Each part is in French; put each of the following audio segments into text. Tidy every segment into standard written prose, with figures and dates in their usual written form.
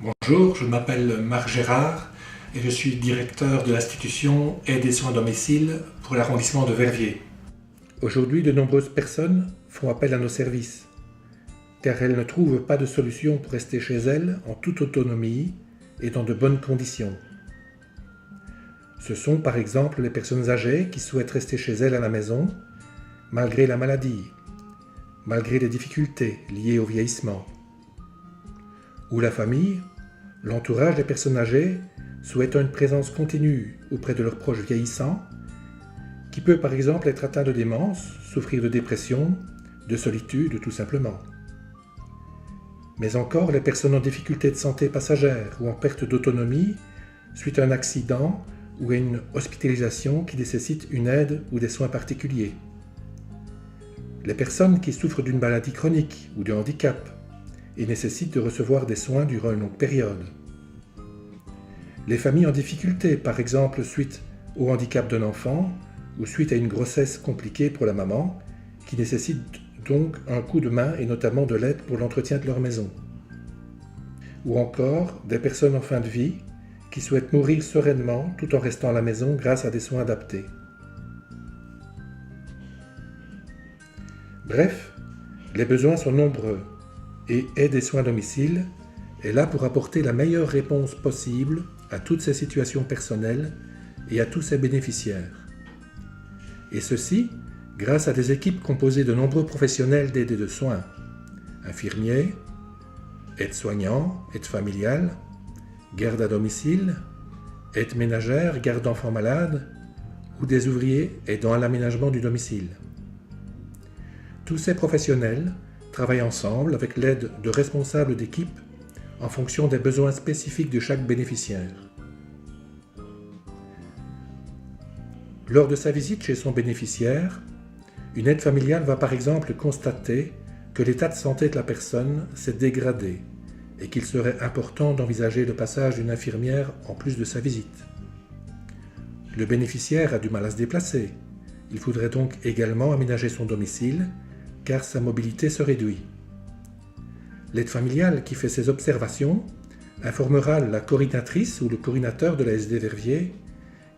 Bonjour, je m'appelle Marc Gérard et je suis directeur de l'institution Aide et soins à domicile pour l'arrondissement de Verviers. Aujourd'hui, de nombreuses personnes font appel à nos services car elles ne trouvent pas de solution pour rester chez elles en toute autonomie et dans de bonnes conditions. Ce sont par exemple les personnes âgées qui souhaitent rester chez elles à la maison malgré la maladie, malgré les difficultés liées au vieillissement. Ou la famille, l'entourage des personnes âgées souhaitant une présence continue auprès de leurs proches vieillissants, qui peut par exemple être atteint de démence, souffrir de dépression, de solitude tout simplement. Mais encore les personnes en difficulté de santé passagère ou en perte d'autonomie suite à un accident ou à une hospitalisation qui nécessite une aide ou des soins particuliers. Les personnes qui souffrent d'une maladie chronique ou de handicap et nécessitent de recevoir des soins durant une longue période. Les familles en difficulté, par exemple suite au handicap d'un enfant ou suite à une grossesse compliquée pour la maman, qui nécessite donc un coup de main et notamment de l'aide pour l'entretien de leur maison. Ou encore des personnes en fin de vie qui souhaitent mourir sereinement tout en restant à la maison grâce à des soins adaptés. Bref, les besoins sont nombreux et Aide et soins à domicile est là pour apporter la meilleure réponse possible à toutes ces situations personnelles et à tous ses bénéficiaires. Et ceci grâce à des équipes composées de nombreux professionnels d'aide et de soins, infirmiers, aides-soignants, aides familiales, garde à domicile, aides ménagères, garde d'enfants malades ou des ouvriers aidant à l'aménagement du domicile. Tous ces professionnels travaillent ensemble avec l'aide de responsables d'équipe en fonction des besoins spécifiques de chaque bénéficiaire. Lors de sa visite chez son bénéficiaire, une aide familiale va par exemple constater que l'état de santé de la personne s'est dégradé et qu'il serait important d'envisager le passage d'une infirmière en plus de sa visite. Le bénéficiaire a du mal à se déplacer. Il faudrait donc également aménager son domicile car sa mobilité se réduit. L'aide familiale qui fait ces observations informera la coordinatrice ou le coordinateur de la SD Verviers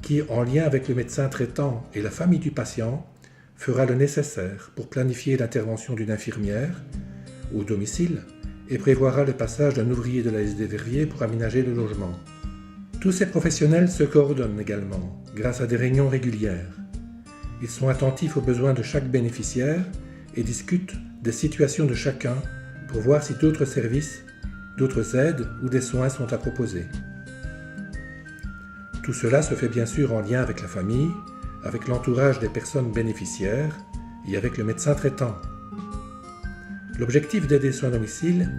qui, en lien avec le médecin traitant et la famille du patient, fera le nécessaire pour planifier l'intervention d'une infirmière au domicile et prévoira le passage d'un ouvrier de la SD Verviers pour aménager le logement. Tous ces professionnels se coordonnent également grâce à des réunions régulières. Ils sont attentifs aux besoins de chaque bénéficiaire et discutent des situations de chacun pour voir si d'autres services, d'autres aides ou des soins sont à proposer. Tout cela se fait bien sûr en lien avec la famille, avec l'entourage des personnes bénéficiaires et avec le médecin traitant. L'objectif d'Aide et soins à domicile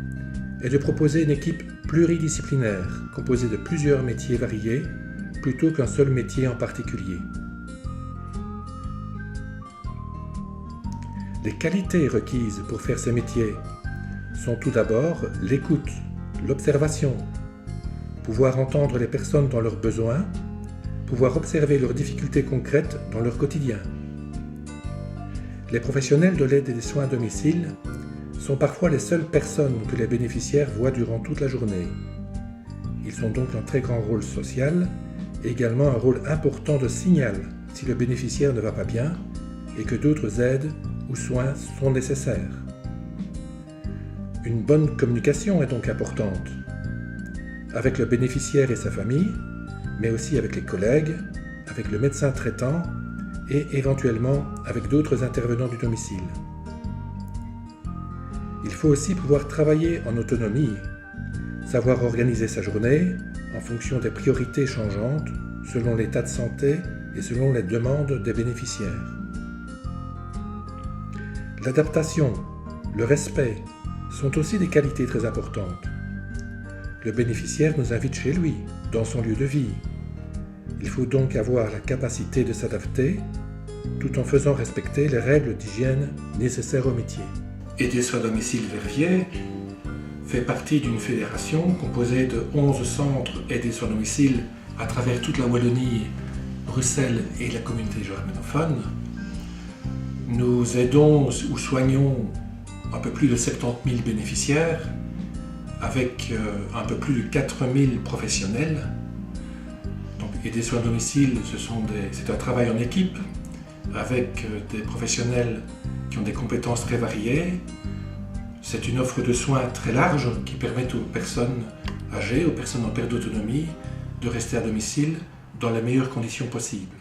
est de proposer une équipe pluridisciplinaire composée de plusieurs métiers variés plutôt qu'un seul métier en particulier. Les qualités requises pour faire ces métiers sont tout d'abord l'écoute, l'observation, pouvoir entendre les personnes dans leurs besoins, pouvoir observer leurs difficultés concrètes dans leur quotidien. Les professionnels de l'aide et des soins à domicile sont parfois les seules personnes que les bénéficiaires voient durant toute la journée. Ils ont donc un très grand rôle social et également un rôle important de signal si le bénéficiaire ne va pas bien et que d'autres aides ou soins sont nécessaires. Une bonne communication est donc importante avec le bénéficiaire et sa famille, mais aussi avec les collègues, avec le médecin traitant et éventuellement avec d'autres intervenants du domicile. Il faut aussi pouvoir travailler en autonomie, savoir organiser sa journée en fonction des priorités changeantes selon l'état de santé et selon les demandes des bénéficiaires. L'adaptation, le respect sont aussi des qualités très importantes. Le bénéficiaire nous invite chez lui, dans son lieu de vie. Il faut donc avoir la capacité de s'adapter tout en faisant respecter les règles d'hygiène nécessaires au métier. Aide et soins à domicile Verviers fait partie d'une fédération composée de 11 centres Aide et soins à domicile à travers toute la Wallonie, Bruxelles et la communauté germanophone. Nous aidons ou soignons un peu plus de 70 000 bénéficiaires avec un peu plus de 4000 professionnels. Donc, aider soins à domicile, c'est un travail en équipe avec des professionnels qui ont des compétences très variées. C'est une offre de soins très large qui permet aux personnes âgées, aux personnes en perte d'autonomie, de rester à domicile dans les meilleures conditions possibles.